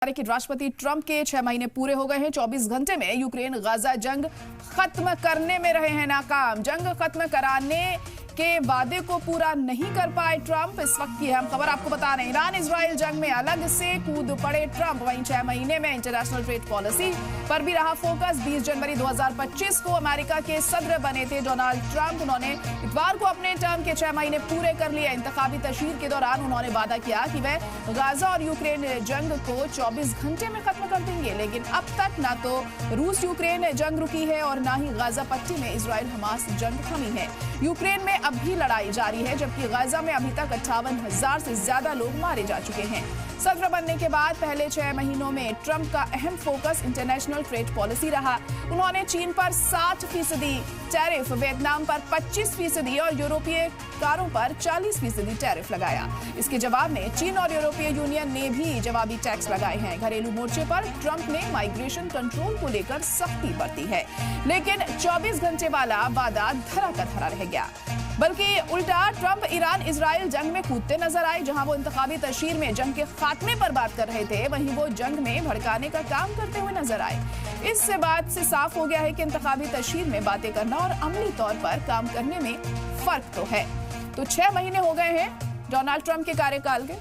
कि राष्ट्रपति ट्रंप के 6 महीने पूरे हो गए हैं। 24 घंटे में यूक्रेन गाजा जंग खत्म करने में रहे हैं नाकाम। जंग खत्म कराने के वादे को पूरा नहीं कर पाए ट्रंप। इस वक्त की अहम खबर आपको बता रहे हैं। ईरान इजराइल जंग में अलग से कूद पड़े ट्रंप। वहीं 6 महीने में इंटरनेशनल ट्रेड पॉलिसी पर भी रहा फोकस। 20 जनवरी 2025 को अमेरिका के सदर बने थे डोनाल्ड ट्रंप। उन्होंने इतवार को अपने टर्म के 6 महीने पूरे कर लिए। इंतखाबी तशहीर के दौरान उन्होंने वादा किया कि वह गाजा और यूक्रेन जंग को 24 घंटे में खत्म कर देंगे, लेकिन अब तक ना तो रूस यूक्रेन जंग रुकी है और ना ही गाजा पट्टी में इजराइल हमास जंग थमी है। यूक्रेन में अब भी लड़ाई जारी है, जबकि गाजा में अभी तक 58,000 से ज्यादा लोग मारे जा चुके हैं। सदर बनने के बाद पहले 6 महीनों में ट्रंप का अहम फोकस इंटरनेशनल ट्रेड पॉलिसी रहा। उन्होंने चीन पर 60% टैरिफ, वियतनाम पर 25% और यूरोपीय कारों पर 40% टैरिफ लगाया। इसके जवाब में चीन और यूरोपीय यूनियन ने भी जवाबी टैक्स लगाए हैं। घरेलू मोर्चे पर ट्रंप ने माइग्रेशन कंट्रोल को लेकर सख्ती बरती है, लेकिन 24 घंटे वाला वादा धरा का धरा रह गया। बल्कि उल्टा ट्रंप ईरान इजराइल जंग में कूदते नजर आए। जहां वो इंतखाबी तशहीर में जंग के खात्मे पर बात कर रहे थे, वहीं वो जंग में भड़काने का काम करते हुए नजर आए। इस बात से साफ हो गया है कि इंतखाबी तशहीर में बातें करना और अमली तौर पर काम करने में फर्क तो है। तो 6 महीने हो गए हैं डोनाल्ड ट्रंप के कार्यकाल के।